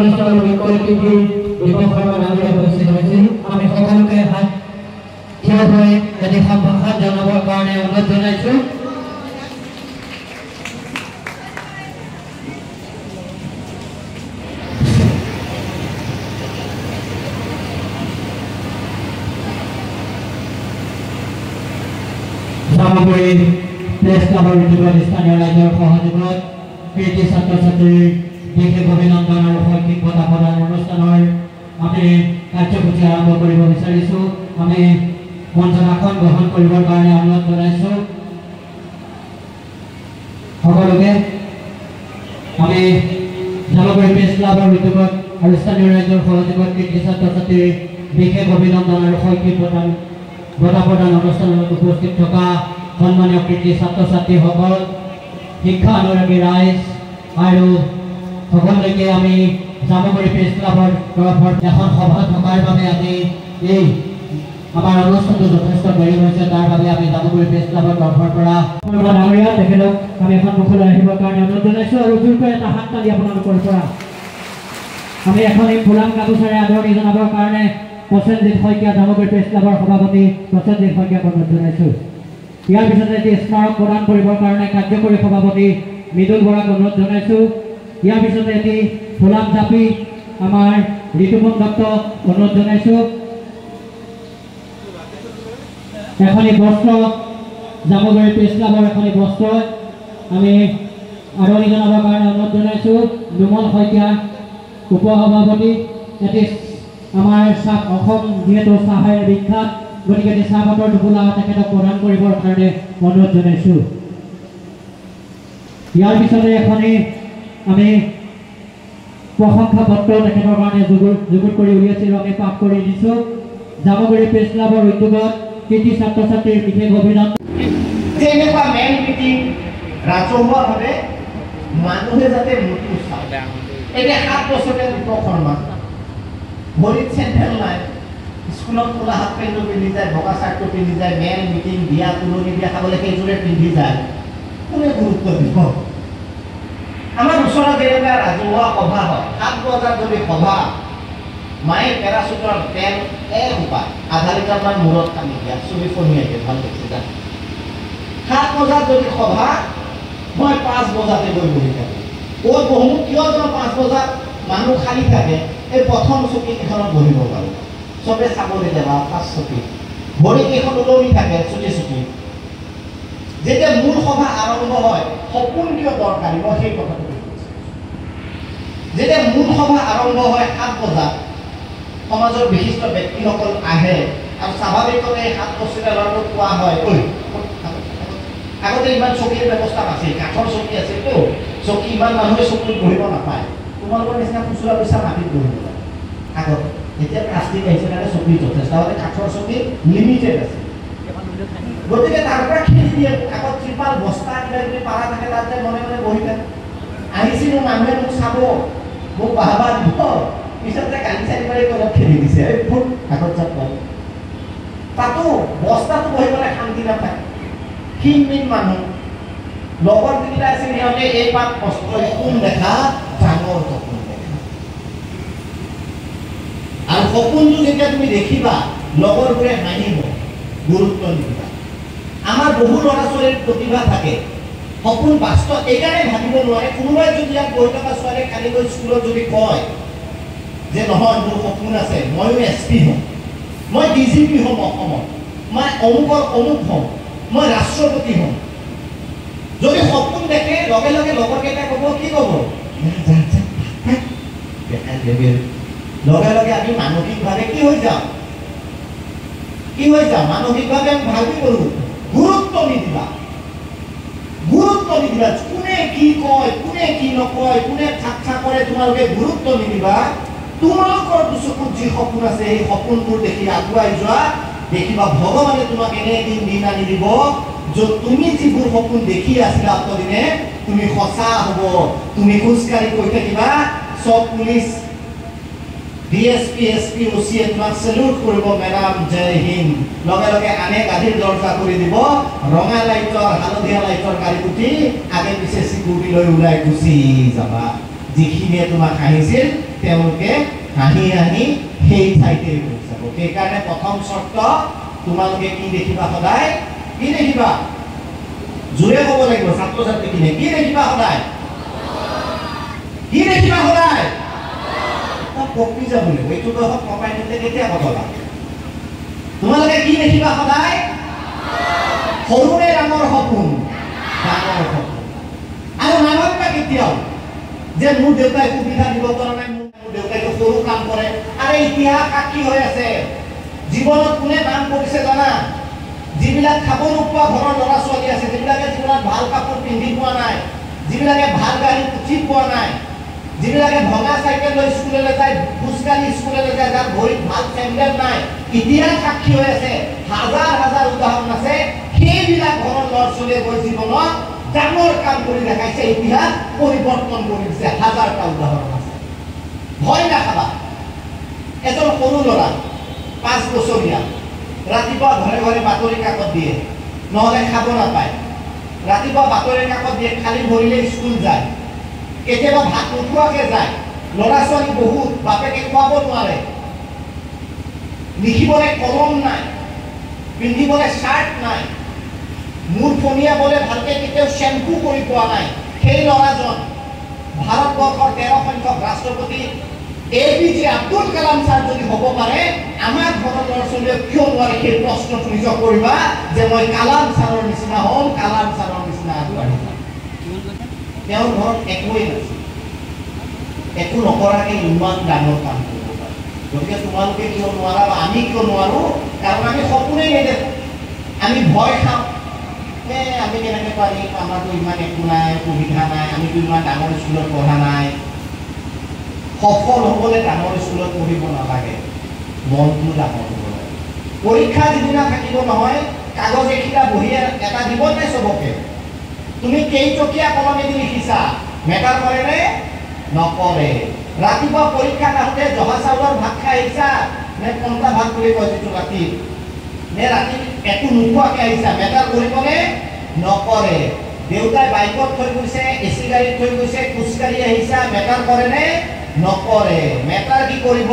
অনুষ্ঠানৰ মুখ্য অতিথি দীপক শৰ্মা ডাঙৰীয়া উপস্থিত হৈছে। আমি সকলোকে হাত থিয় হৈ এটি সম্ভাষণ জনাবৰ কাৰণে অনুৰোধ জনাইছোঁ। জামুগুৰি প্ৰেছ ক্লাবৰ উদ্যোগত স্থানীয় ৰাইজৰ সহযোগত কৃতি ছাত্ৰ ছাত্ৰীৰ বিশেষ অভিনন্দন আৰু শৈক্ষিক বঁটা প্ৰদান অনুষ্ঠানৰ আমি কাৰ্যসূচী আৰম্ভ কৰিব বিচাৰিছোঁ। আমি মঞ্চত আসন গ্ৰহণ কৰিবৰ কাৰণে অনুৰোধ জনাইছোঁ সকলোকে। আমি জামুগুৰি প্ৰেছ ক্লাবৰ উদ্যোগত আৰু স্থানীয় ৰাইজৰ সহযোগত কৃতি ছাত্ৰ ছাত্ৰীৰ বিশেষ অভিনন্দন আৰু শৈক্ষিক বঁটা প্ৰদান অনুষ্ঠানত উপস্থিত থকা সন্মানীয় কৃতি ছাত্ৰ ছাত্ৰীসকল, শিক্ষা অনুৰাগী ৰাইজ আৰু সকলোকে আমি জামুগুৰি প্ৰেছ ক্লাবৰ তৰফৰ এখন সভা থকাৰ বাবে আমি এই আমাৰ অনুষ্ঠানটো যথেষ্ট দেৰি হৈছে। তাৰ বাবে আমি জামুগুৰি প্ৰেছ ক্লাবৰ তৰফৰ পৰা ডাঙৰীয়া তেখেতক আমি এখন মুখলৈ আহিবৰ কাৰণে অনুৰোধ জনাইছোঁ আৰু জোৰকৈ এটা হাত তালি আপোনালোকৰ পৰা আমি এখন এই ফুলাম গামোচাৰে আদৰণি জনাবৰ কাৰণে প্ৰসেনজিৎ শইকীয়া জামুগুৰি প্ৰেছ ক্লাবৰ সভাপতি প্ৰসেনজিৎ শইকীয়াক অনুৰোধ জনাইছোঁ। ইয়াৰ পিছতে এটি স্মাৰক প্ৰদান কৰিবৰ কাৰণে কাৰ্যকৰী সভাপতি মৃদুল বৰাক অনুৰোধ জনাইছোঁ। ইয়াৰ পিছতে এটি ফুলাম জাপি আমাৰ ঋতুপন দত্তক অনুৰোধ জনাইছোঁ। এখনি বস্ত্ৰ জামুগুৰি প্ৰেছ ক্লাবৰ এখনি বস্ত্ৰ আমি আদৰণি জনাবৰ কাৰণে অনুৰোধ জনাইছোঁ। নুমল শইকীয়া উপসভাপতি এটি আমাৰ চাহ অসম যিহেতু চাহেৰে বিখ্যাত, গতিকে এটি চাহপাতৰ টোপোলা তেখেতক প্ৰদান কৰিবৰ কাৰণে অনুৰোধ জনাইছোঁ। ইয়াৰ পিছতে এখনি আমি প্ৰশংসা পত্ৰ তেখেতৰ কাৰণে যুগুত কৰি উলিয়াইছিলোঁ, আমি পাঠ কৰি দিছোঁ। জামুগুৰি প্ৰেছ ক্লাবৰ উদ্যোগত কৃতি ছাত্ৰ ছাত্ৰীৰ বিশেষ অভিনন্দন। এনেকুৱা মেইন মিটিং ৰাজহুৱাভাৱে মানুহে যাতে মৃত্যু চায়। এতিয়া 7 বছৰীয়া দীপক শৰ্মা ভৰিত চেণ্ডেল নাই, স্কুলত খোলা হাফ পেণ্টটো পিন্ধি যায়, বগা চাৰ্টটো পিন্ধি যায়, মেইন মিটিং বিয়া তুলনি বিয়া খাবলৈ সেইযোৰে পিন্ধি যায়, কোনে গুৰুত্ব দিব? আমাৰ ওচৰত যেনেকুৱা ৰাজহুৱা সভা হয়, 7 বজাত যদি সভা, মায়ে পেৰাচুটৰ তেল এসোপা আধা লিটাৰমান মূৰত টানি দিয়া, চুলি ফনি আহে, ভাল দেখি যায়। 7 বজাত যদি সভা, মই 5 বজাতে গৈ বহি থাকোঁ। ক'ত বহোঁ? কিয় জানো 5 বজাত মানুহ খালী থাকে, এই প্ৰথম চকীকেইখনত বহিব পাৰোঁ। চবে চাব দিলে বা ফাৰ্ষ্ট চকী, ভৰিকেইখন ওলমি থাকে চুটি চুটি। যেতিয়া মূল সভা আৰম্ভ হয়, সপোন কিয় দৰকাৰী? মই সেই কথাটো কৈছোঁ। যেতিয়া মূল সভা আৰম্ভ হয় 7 বজাত, সমাজৰ বিশিষ্ট ব্যক্তিসকল আহে আৰু স্বাভাৱিকতে 7 বছৰীয়া ল'ৰাটোক কোৱা হয়, ঐ আগতে ইমান চকীৰ ব্যৱস্থা নাছিল, কাঠৰ চকী আছিলতো, চকী ইমান মানুহে চকীত বহিব নাপায়, তোমালোকৰ নিচিনা খুচুৰা পইচা মাটিত বহিব লাগে আগত। এতিয়া প্লাষ্টিক আহিছে কাৰণে চকী যথেষ্ট, আগতে কাঠৰ চকী লিমিটেড আছে। গতিকে তাৰ পৰা খেলি দিয়ে, আগত ত্ৰিপাল বস্তা কিবা কিবি পাৰা থাকে, তাতে মনে মনে বহি থাকে। আহিছিলোঁ, মানুহে মোক চাব, মোক বাহবা দিব, পিছতে গালি চালি মাৰি অলপ খেলি দিছে, এই ফুট আগত যাত পাব। তাতো বস্তাটো বহিবলৈ শান্তি নাপায়, ক্ষীণ মানুহ। লগৰ যিকেইটা আছিল সিহঁতে এই পাত কষ্ট সপোন দেখা, ডাঙৰ সপোন দেখা। আৰু সপোনটো যেতিয়া তুমি দেখিবা, লগৰবোৰে হাঁহিব, গুৰুত্ব নিদিবা। আমাৰ বহু ল'ৰা ছোৱালীৰ প্ৰতিভা থাকে, সপোন বাস্তৱ এইকাৰণে ভাবিব নোৱাৰে। কোনোবাই যদি ইয়াত বহি থকা ছোৱালীয়ে কালি গৈ স্কুলত যদি কয় যে নহয় মোৰ সপোন আছে, ময়ো SP হ'ম, মই DGP হ'ম অসমত, মই অমুকৰ অমুক হ'ম, মই ৰাষ্ট্ৰপতি হ'ম, যদি সপোন দেখে লগে লগে লগৰকেইটাই ক'ব, কি ক'ব? লগে লগে আমি মানসিকভাৱে কি হৈ যাওঁ? মানসিকভাৱে আমি ভাবি কৰোঁ, গুৰুত্ব নিদিবা। কোনে কি কয়, কোনে কি নকয়, কোনে ঠাট্টা কৰে, তোমালোকে গুৰুত্ব নিদিবা। তোমালোকৰ চকুত যি সপোন আছে, সেই সপোনবোৰ দেখি আগুৱাই যোৱা। দেখিবা ভগৱানে তোমাক এনে এদিন দিন আনি দিব, য'ত তুমি যিবোৰ সপোন দেখি আছিলা অতদিনে, তুমি সঁচা হ'ব। তুমি খোজকাঢ়ি কৈ থাকিবা, চব পুলিচ DSP SP OC তোমাক সেলুট কৰিব, মেডাম জয় হিন্দ। লগে লগে আনে গাড়ীৰ দৰজা কৰি দিব, ৰঙা লাইটৰ হালধীয়া লাইটৰ গাড়ী উঠি আগে পিছে চিকিউৰিটি লৈ ওলাই গুচি যাবা। যিখিনিয়ে তোমাক হাঁহিছিল তেওঁলোকে হাঁহি হাঁহি সেই ঠাইতে গৈ যাব। সেইকাৰণে প্ৰথম চৰ্ত তোমালোকে কি দেখিবা সদায়? কি দেখিবা? জোৰে ক'ব লাগিব ছাত্ৰ ছাত্ৰীখিনিয়ে। কি দেখিবা সদায়? কি দেখিবা সদায়? পকি যাব লাগিব। এইটো বয়সত কমাই নিলে কেতিয়া বদলা? তোমালোকে কি দেখিবা সদায়? সৰুৰে ডাঙৰ সপোন, ডাঙৰ সপোন। আৰু নাভাবিবা কেতিয়াও যে মোৰ দেউতাই সুবিধা দিব পৰা নাই, মোৰ দেউতাই সৰু কাম কৰে। আৰে ইতিহাস সাক্ষী হৈ আছে। জীৱনত কোনে নাম কৰিছে জানা? যিবিলাক খাব নোপোৱা ঘৰৰ ল'ৰা ছোৱালী আছে, যিবিলাকে জীৱনত ভাল কাপোৰ পিন্ধি পোৱা নাই, যিবিলাকে ভাল গাড়ীত উঠি পোৱা নাই, যিবিলাকে ভঙা চাইকেল লৈ স্কুললৈ যায়, খোজকাঢ়ি স্কুললৈ যায়, যাৰ ভৰিত ভাল চেণ্ডেল নাই, ইতিহাস সাক্ষী হৈ আছে। হাজাৰ হাজাৰ উদাহৰণ আছে। সেইবিলাক ঘৰৰ ল'ৰা ছোৱালীয়ে গৈ জীৱনত ডাঙৰ কাম কৰি দেখাইছে, ইতিহাস পৰিৱৰ্তন কৰি দিছে। হাজাৰটা উদাহৰণ আছে। ভয় নাখাবা। এজন সৰু ল'ৰা 5 বছৰীয়া ৰাতিপুৱা ঘৰে ঘৰে বাতৰি কাকত দিয়ে, নহ'লে খাব নাপায়। ৰাতিপুৱা বাতৰি কাকত দিয়ে, খালি ভৰিলে স্কুল যায়। কেতিয়াবা ভাত নোখোৱাকে যায়। ল'ৰা ছোৱালী বহুত, বাপেকে খুৱাব নোৱাৰে। লিখিবলৈ কলম নাই, পিন্ধিবলৈ চাৰ্ট নাই, মূৰ ফণিয়াবলৈ ভালকে কেতিয়াও শ্বেম্পু কৰি পোৱা নাই। সেই ল'ৰাজন ভাৰতবৰ্ষৰ 13 সংখ্যক ৰাষ্ট্ৰপতি APJ আব্দুল কালাম ছাৰ যদি হ'ব পাৰে, আমাৰ ঘৰৰ ল'ৰা ছোৱালীয়ে কিয় নোৱাৰে? সেই প্ৰশ্নটো নিজক কৰিবা যে মই কালাম ছাৰৰ নিচিনা হ'ম, কালাম ছাৰৰ নিচিনা আগবাঢ়ি যাম। তেওঁৰ ঘৰত একোৱেই নাছিল, একো নকৰাকৈ ইমান ডাঙৰ কাম কৰিব পাৰে। গতিকে তোমালোকে কিয় নোৱাৰা বা আমি কিয় নোৱাৰোঁ? কাৰণ আমি সপোনেই নেদেখোঁ। আমি ভয় খাওঁ। আমি কেনেকৈ পাৰিম? আমাৰতো ইমান একো নাই, সুবিধা নাই, আমিতো ইমান ডাঙৰ স্কুলত পঢ়া নাই। সফল হ'বলৈ ডাঙৰ স্কুলত পঢ়িব নালাগে, মনটো ডাঙৰ হ'ব লাগে। পৰীক্ষা যিদিনা থাকিব নহয়, কাগজ এখিলা বহি এটা দিব নাই চবকে? তুমি কেইটকীয়া কলমেদি লিখিছা, মেটাৰ কৰেনে? নকৰে। ৰাতিপুৱা পৰীক্ষাত আহোঁতে জহা চাউলৰ ভাত খাই আহিছা নে পন্তা ভাত বুলি কয় যিটো ৰাতি, নে ৰাতি একো নোখোৱাকৈ আহিছা, মেটাৰ কৰিবনে? নকৰে। দেউতাই বাইকত থৈ গৈছে, AC গাড়ীত থৈ গৈছে, খোজকাঢ়ি আহিছা, মেটাৰ কৰেনে? নকৰে। মেটাৰ কি কৰিব?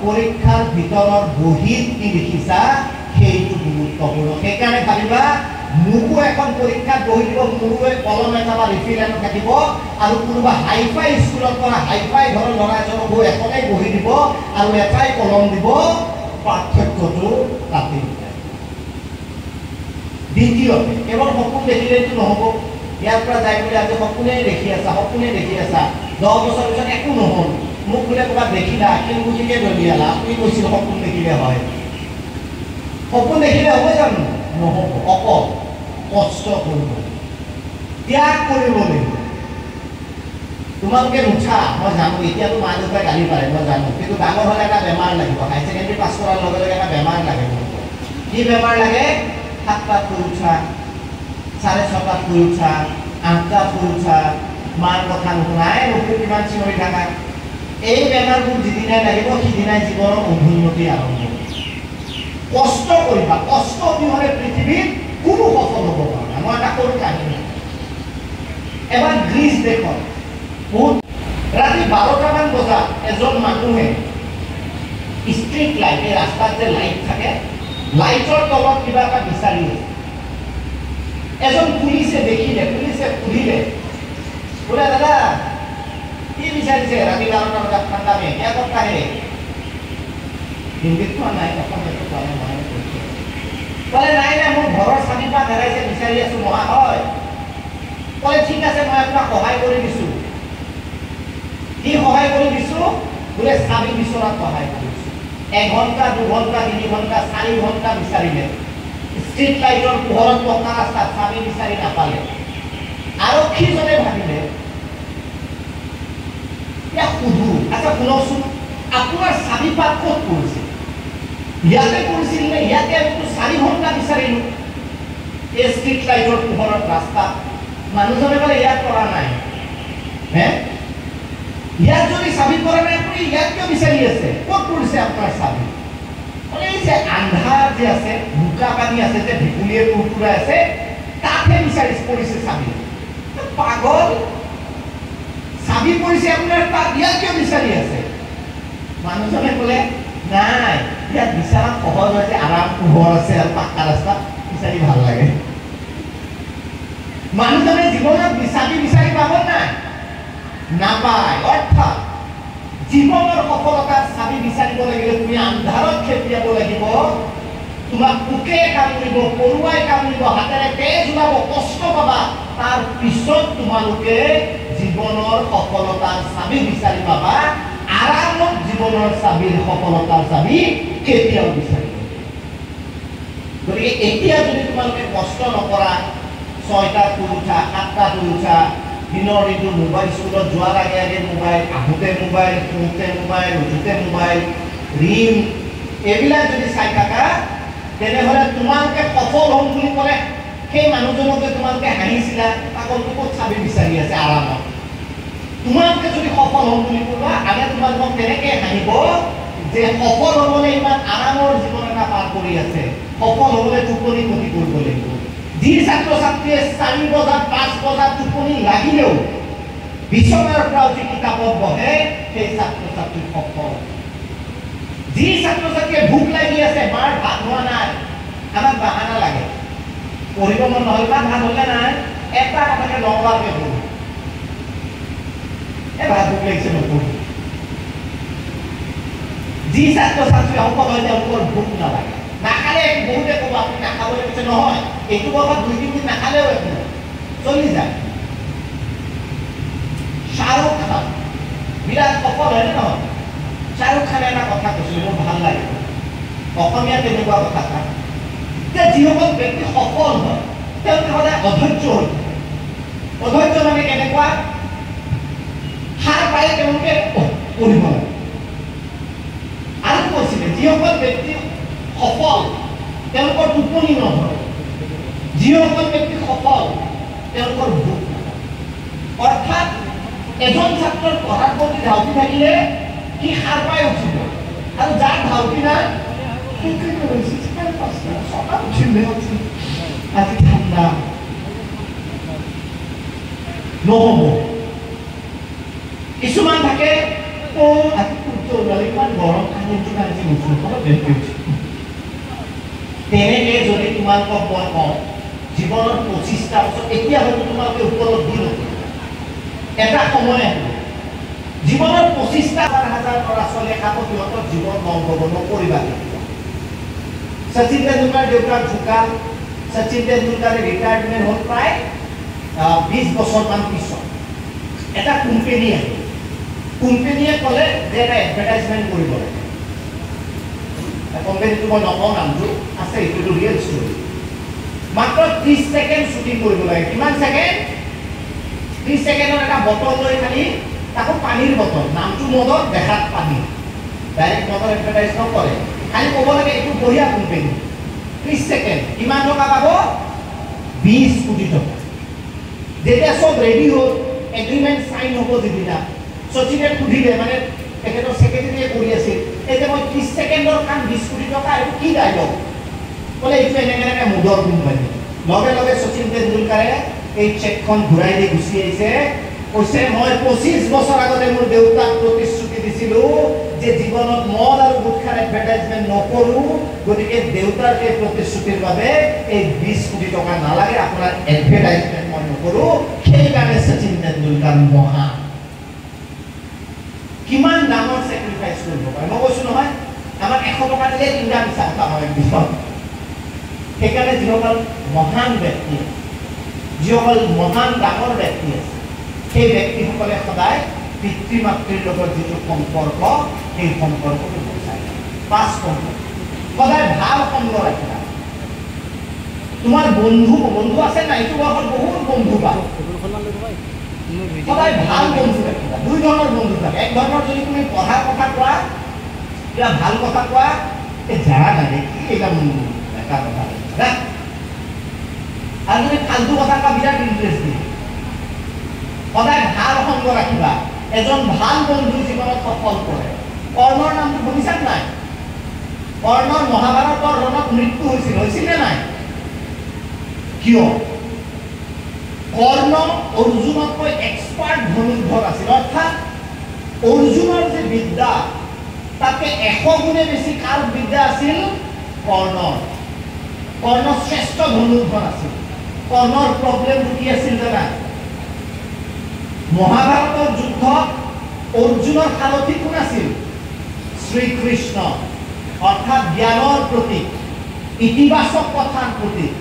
পৰীক্ষাৰ ভিতৰৰ বহীত কি লিখিছা সেইটো গুৰুত্বপূৰ্ণ। সেইকাৰণে ভাবিবা, মোকো এখন পৰীক্ষাত বহি দিব, মোৰো কলম এটা বা ৰিফিল এটা থাকিব, আৰু কোনোবা হাইফাই স্কুলত পৰা হাইফাই ঘৰৰ ল'ৰা এজনকো এখনেই বহি দিব আৰু এটাই কলম দিব। পাৰ্থক্যটো তাতেই। দ্বিতীয়তে, কেৱল সপোন দেখিলেতো নহ'ব। ইয়াৰ পৰা যাই বুলি আজি সপোনেই দেখি আছা, সপোনেই দেখি আছা, 10 বছৰ পিছত একো নহ'ল, মোক বোলে ক'ৰবাত দেখিলা, শিলগুটিকে দলিয়ালা, আপুনি কৈছিল সপোন দেখিলে হয়। সপোন দেখিলে হ'ব জানো? নহ'ব। অকল কষ্ট কৰিব, ত্যাগ কৰিব লাগিব। তোমালোকে নুঠা, মই জানো। এতিয়াতো মা দেউতাই গালি পাৰে, মই জানো। কিন্তু ডাঙৰ হ'লে এটা বেমাৰ লাগিব। হাই ছেকেণ্ডেৰী পাছ কৰাৰ লগে লগে এটা বেমাৰ লাগে। কি বেমাৰ লাগে? 7টাত শুই উঠা, 6:30টাত শুই উঠা, 8টাত শুই উঠা, মাৰ কথা নুশুনাই, নুশুনি কিমান চিঞৰি থাকা। এই বেমাৰবোৰ যিদিনাই লাগিব সিদিনাই জীৱনৰ অভ্যুন্নতি আৰম্ভ হ'ব। কষ্ট কৰিবা। কষ্ট অবিহনে পৃথিৱীত কোনো সফল হ'ব পাৰে নাই। মই এটা সৰু কাহিনী। এবাৰ গ্ৰীচ দেশত বহুত ৰাতি 12টামান বজাত এজন মানুহে ষ্ট্ৰীট লাইট, এই ৰাস্তাত যে লাইট থাকে, লাইটৰ তলত কিবা এটা বিচাৰি আছে। এজন পুলিচে দেখিলে, পুলিচে সুধিলে, বোলে দাদা কি বিচাৰিছে? ৰাতি 12টা বজাত ঠাণ্ডা মে কিয় কথা হে? হিন্দীত কোৱা নাই, অসমীয়াটো কোৱা নাই, মনে কৈছে। ক'লে নাই নাই, মোৰ ঘৰৰ চাবিপাত হেৰাইছে, বিচাৰি আছো মহাশয়। ক'লে ঠিক আছে, মই আপোনাক সহায় কৰি দিছোঁ। কি সহায় কৰি দিছোঁ? বোলে চাবি বিচৰাত সহায় কৰিছোঁ। 1 ঘণ্টা, 2 ঘণ্টা, 3 ঘণ্টা, 4 ঘণ্টা বিচাৰিলে। ষ্ট্ৰীট লাইটৰ পোহৰত পকা ৰাস্তাত চাবি বিচাৰি নাপালে। আৰক্ষীজনে ভাবিলে, ইয়াক সুধো, আচ্ছা শুনকচোন, আপোনাৰ চাবিপাত ক'ত পৰিছে? ইয়াতে পৰিছিল নে? ইয়াতে আমি 4 ঘণ্টা বিচাৰিলোঁ এই ষ্ট্ৰীট লাইটৰ পোহৰত ৰাস্তাত। মানুহজনে ক'লে ইয়াত পৰা নাই। হে, ইয়াত যদি চাবি পৰা নাই, আপুনি ইয়াত কিয় বিচাৰি আছে? ক'ত পৰিছে আপোনাৰ চাবি? ক'লে এই যে আন্ধাৰ যে আছে, বোকা পানী আছে যে, ভেকুলীয়ে কুৰকুৰাই আছে, তাতহে বিচাৰি পৰিছে চাবি। পাগল, চাবি পৰিছে আপোনাৰ তাত, ইয়াত কিয় বিচাৰি আছে? মানুহজনে ক'লে নাই ইয়াত বিচৰা সহজ হৈছে আৰাম পোহৰ আছে আৰু পাক্কা ৰাস্তা বিচাৰি ভাল লাগে মানুহজনে জীৱনত বিচাৰি পাব নাই নাপায় অৰ্থাৎ জীৱনৰ সফলতাৰ চাবি বিচাৰিব লাগিলে তুমি আন্ধাৰত খেপিয়াব লাগিব তোমাক পোকে কামুৰিব পৰুৱাই কামুৰিব হাতেৰে তেজ ওলাব কষ্ট পাবা তাৰ পিছত তোমালোকে জীৱনৰ সফলতাৰ চাবি বিচাৰি পাবা আৰামত জীৱনৰ চাবিৰ সফলতাৰ চাবি কেতিয়াও বিচাৰিব গতিকে এতিয়া যদি তোমালোকে কষ্ট নকৰা 6টাত উঠা 7টাত উঠা দিনৰ দিনটো মোবাইল স্কুলত যোৱাৰ আগে আগে মোবাইল আহোঁতে মোবাইল শুওঁতে মোবাইল উঠোঁতে মোবাইল ৰিল এইবিলাক যদি চাই থাকা তেনেহ'লে তোমালোকে সফল হ'ম বুলি ক'লে সেই মানুহজনকে তোমালোকে হাঁহিছিলা পাগলটো ক'ত চাবি বিচাৰি আছে আৰামত তোমালোকে যদি সফল হ'ম বুলি ক'বা আগে তোমালোকক তেনেকৈ হাঁহিব যে সফল হ'বলৈ ইমান আৰামৰ জীৱন এটা পাৰ কৰি আছে সফল হ'বলৈ টোপনি ক্ষতি কৰিব লাগিব যি ছাত্ৰ ছাত্ৰীয়ে 4 বজাত 5 বজাত টোপনি লাগিলেও বিচনাৰ পৰা উঠি কিতাপত বহে সেই ছাত্ৰ ছাত্ৰী সফল যি ছাত্ৰ ছাত্ৰীয়ে ভোক লাগি আছে মাৰ ভাত হোৱা নাই আমাক বাহানা লাগে পঢ়িব মন নহ'ল বা ভাত হ'লে নাই এটা কথাকে লম্বাকৈ পঢ়ো ভাত ভোক লাগিছে নপঢ়ো যি ছাত্ৰ ছাত্ৰী সফল হয় তেওঁলোকৰ ভোক নালাগে নাখালে বহুতে ক'ব আপুনি নাখাবলৈ কৈছে নহয় এইটো বয়সত 2-3 দিন নাখালেও একো চলি যায় শ্বাহৰুখ খান বিৰাট সফল হয়নে নহয় শ্বাহৰুখ খানে এটা কথা কৈছিল মোৰ ভাল লাগে অসমীয়া তেনেকুৱা কথা যে যিসকল ব্যক্তি সফল হয় তেওঁলোকে সদায় অধৈৰ্য হৈ অধৈৰ্য মানে কেনেকুৱা সাৰ পাই তেওঁলোকে পঢ়িব লাগে আৰু কৈছিলে যিসকল ব্যক্তি সফল তেওঁলোকৰ টোপনি নধৰে যিসকল ব্যক্তি সফল তেওঁলোকৰ ভোক অৰ্থাৎ এজন ছাত্ৰৰ পঢ়াৰ প্ৰতি ধাউতি থাকিলে কি সাৰ পাই উঠিব আৰু যাৰ ধাউতি নাই আজি ঠাণ্ডা নহ'ব কিছুমান থাকে আজি সূৰ্য ওলালে ইমান গৰম কাহিনীটো আজি নুঠো তেনেকে যদি তোমালোকক মই কওঁ জীৱনৰ 25টা বছৰ এতিয়া হয়তো তোমালোকে উপলব্ধি নকৰিবা এটা সময় আহিব জীৱনৰ 25টা হাজাৰ ল'ৰা ছোৱালীয়ে কাকো সিহঁতৰ জীৱন ধ্বংস নকৰিবা শচীন তেণ্ডুলকাৰ দেউতাক ঢুকাল শচীন তেণ্ডুলকাৰে ৰিটায়াৰমেণ্ট হ'ল প্ৰায় 20 বছৰমান পিছত এটা কোম্পানী আহিল কোম্পানীয়ে ক'লে যে এটা এডভাৰটাইজমেণ্ট কৰিব লাগে কোম্পানীটো মই নকওঁ নামটো আছে এইটো ৰিয়েল ষ্টৰি মাত্ৰ 30 ছেকেণ্ড শ্বুটিং কৰিব লাগে কিমান ছেকেণ্ড 30 ছেকেণ্ডৰ এটা বটল লৈ খালি তাকো পানীৰ বটল নামটো মদত দেখাত পানী ডাইৰেক্ট মদত এডভাৰটাইজ নকৰে খালি ক'ব লাগে এইটো বঢ়িয়া কোম্পানী 30 ছেকেণ্ড কিমান টকা পাব 20 কোটি টকা যেতিয়া চব ৰেডি হ'ল এগ্ৰিমেণ্ট চাইন হ'ব যিদিনা শচীনে সুধিলে মানে তেখেতৰ ছেক্ৰেটাৰীয়ে কৰি আছিল এই যে মই 30 ছেকেণ্ডৰ কাম 20 কোটি টকা এইটো কি ডাইলগ ক'লে এইটো এনেকৈ মুদৰ কোম্পানী লগে লগে শচীন তেণ্ডুলকাৰে এই চেকখন ঘূৰাই দি গুচি আহিছে কৈছে মই 25 বছৰ আগতে মোৰ দেউতাক প্ৰতিশ্ৰুতি দিছিলোঁ যে জীৱনত মদ আৰু গুটখাৰ এডভাৰটাইজমেণ্ট নকৰোঁ গতিকে দেউতাৰ এই প্ৰতিশ্ৰুতিৰ বাবে এই 20 কোটি টকা নালাগে আপোনাৰ এডভাৰটাইজমেণ্ট মই নকৰোঁ সেইকাৰণে শচীন তেণ্ডুলকাৰ মহা কিমান ডাঙৰ চেক্ৰিফাইচ কৰিব পাৰে মই কৈছোঁ নহয় আমাক 100 টকা দিলে 3টা মিছা কথা হয় পিছত সেইকাৰণে যিসকল মহান ব্যক্তি যিসকল মহান ডাঙৰ ব্যক্তি আছে সেই ব্যক্তিসকলে সদায় পিতৃ মাতৃৰ লগত যিটো সম্পৰ্ক সেই সম্পৰ্কটো বচাই 5 নম্বৰ সদায় ভাল সংগ ৰাখিবা তোমাৰ বন্ধু আছে না এইটো বয়সত বহুত বন্ধু পাবা সদায় ভাল বন্ধু ৰাখিবা 2 ধৰণৰ বন্ধু থাকে এক ধৰণৰ যদি তুমি পঢ়াৰ কথা কোৱা কিবা ভাল কথা কোৱা এই জানা লাগে কি এটা এটা কথা না আৰু যদি ফালতু কথা কোৱা বিৰাট ইণ্টাৰেষ্ট দিয়ে সদায় ভাল সংগ ৰাখিবা এজন ভাল বন্ধু জীৱনত সফল কৰে কৰ্ণৰ নামটো শুনিছা নাই কৰ্ণৰ মহাভাৰতৰ ৰণত মৃত্যু হৈছিল নে নাই কিয় কৰ্ণ অৰ্জুনতকৈ এক্সপাৰ্ট ধনুৰ্ধৰ আছিল অৰ্থাৎ অৰ্জুনৰ যে বিদ্যা তাকে 100 গুণে বেছি কাৰ বিদ্যা আছিল কৰ্ণৰ কৰ্ণ শ্ৰেষ্ঠ ধনুৰ্ধৰ আছিল কৰ্ণৰ প্ৰব্লেম কি আছিল জানা মহাভাৰতৰ যুদ্ধত অৰ্জুনৰ সাৰথি কোন আছিল শ্ৰীকৃষ্ণ অৰ্থাৎ জ্ঞানৰ প্ৰতীক ইতিবাচক কথাৰ প্ৰতীক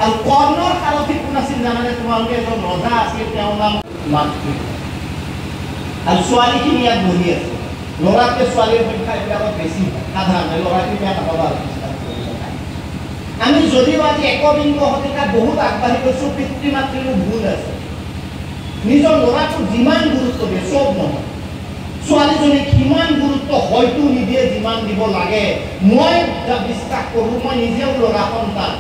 আৰু কৰ্ণৰ সাৰথি কোন আছিল জানানে তোমালোকে এজন ৰজা আছিল তেওঁৰ নাম মাতৃ আৰু ছোৱালীখিনি ইয়াত বহি আছে ল'ৰাতকে ছোৱালীৰ সংখ্যা এইবিলাকত বেছি সাধাৰণ ল'ৰাখিনি বেয়া নাপাবা আমি যদিও আজি একবিংশ শতিকাত বহুত আগবাঢ়ি গৈছো পিতৃ মাতৃৰো ভুল আছে নিজৰ ল'ৰাটোক যিমান গুৰুত্ব দিয়ে চব নহয় ছোৱালীজনীক কিমান গুৰুত্ব হয়তো নিদিয়ে যিমান দিব লাগে মই বিশ্বাস কৰোঁ মই নিজেও ল'ৰা সন্তান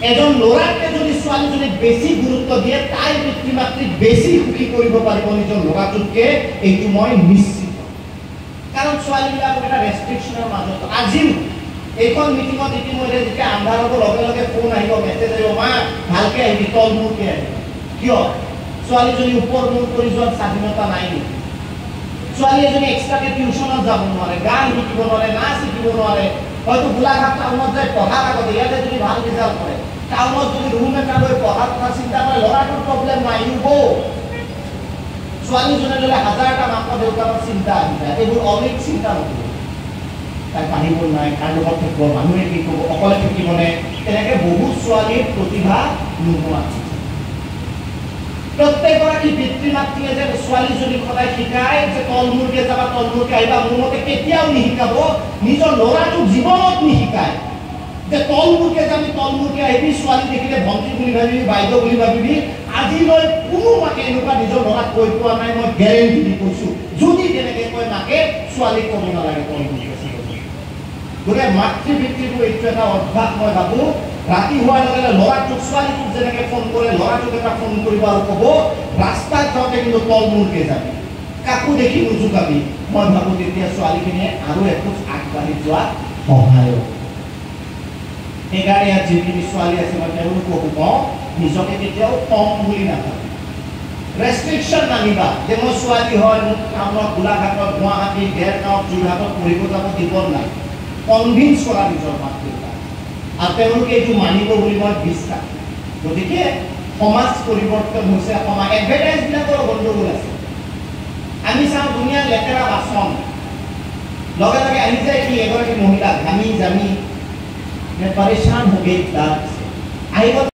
এজন ল'ৰাকে যদি ছোৱালীজনীক বেছি গুৰুত্ব দিয়ে তাই পিতৃ মাতৃক বেছি সুখী কৰিব পাৰিব নিজৰ ল'ৰাটোতকে এইটো মই নিশ্চিত কাৰণ ছোৱালীবিলাকৰ এটা ৰেষ্ট্ৰিকশ্যনৰ মাজত আজিও এইখন মিটিঙত ইতিমধ্যে যেতিয়া আন্ধাৰ হ'ব লগে লগে ফোন আহিব মেছেজ আহিব মা ভালকে আহিবি তল মূৰকে আহিবি কিয় ছোৱালীজনী ওপৰ মূৰ কৰি যোৱাৰ স্বাধীনতা নাই নেকি ছোৱালী এজনী এক্সট্ৰাকে টিউশ্যনত যাব নোৱাৰে গান শিকিব নোৱাৰে নাচ শিকিব নোৱাৰে হয়তো গোলাঘাট টাউনত যায় পঢ়াৰ আগতে ইয়াতে যদি ভাল ৰিজাল্ট কৰে টাউনত যদি ৰুম এটা লৈ পঢ়াৰ কথা চিন্তা কৰে ল'ৰাটোৰ প্ৰব্লেম নাই ইউ ছোৱালীজনে ল'লে 1000টা মাক দেউতাকৰ চিন্তা আহি যায় এইবোৰ অনেক চিন্তা নকৰিব তাই পাহিব নাই কাৰ লগত থাকিব মানুহে কি ক'ব অকলে থাকিবনে তেনেকৈ বহুত ছোৱালীৰ প্ৰতিভা নোহোৱা প্ৰত্যেকগৰাকী পিতৃ মাতৃয়ে যে ছোৱালীজনীক সদায় শিকায় যে তলমূৰকে যাবা তলমূৰকে আহিবা মোৰ মতে কেতিয়াও নিশিকাব নিজৰ ল'ৰাটোক জীৱনত নিশিকায় যে তলমূৰকে যাবি তলমূৰকে আহিবি ছোৱালী দেখিলে ভণ্টি বুলি ভাবিবি বাইদেউ বুলি ভাবিবি আজিলৈ কোনো মাকে এনেকুৱা নিজৰ ল'ৰাক কৈ পোৱা নাই মই গেৰেণ্টি দি কৈছোঁ যদি তেনেকৈ কয় মাকে ছোৱালীক ক'ব নালাগে তলমূৰকে গতিকে মাতৃ পিতৃটো এইটো এটা অভ্যাস মই ভাবোঁ ৰাতি হোৱাৰ লগে লগে ল'ৰাটোক ছোৱালীটোক যেনেকৈ ফোন কৰে ল'ৰাটোক এটা ফোন কৰিব আৰু ক'ব ৰাস্তাত যাওঁতে কিন্তু তলমূৰকে যাবি কাকো দেখি নোজোকাবি মই ভাবোঁ তেতিয়া ছোৱালীখিনিয়ে আৰু এখোজ আগবাঢ়ি যোৱাত সহায় সেইকাৰণে ইয়াত যিখিনি ছোৱালী আছে মই তেওঁলোকক কওঁ নিজকে কেতিয়াও কম বুলি নাভাবে ৰেষ্ট্ৰিকশ্যন নানিবা যে মই ছোৱালী হয় মোক টাউনত গোলাঘাটত গুৱাহাটী দেৰগাঁৱত যোৰহাটত পঢ়িব যাব দিব নাই কনভিন্স কৰা নিজৰ মাক দেউতাক আৰু তেওঁলোকে এইটো মানিব বুলি মই বিশ্বাস গতিকে সমাজ পৰিৱৰ্তন হৈছে সমাজ এডভাৰটাইজবিলাকৰ গণ্ডগোল আছে আমি চাওঁ ধুনীয়া লেতেৰা বাচন লগে লগে আহি যায় কি এগৰাকী মহিলা ঘামি জামি পৰেশান হৈ গৈ আহিব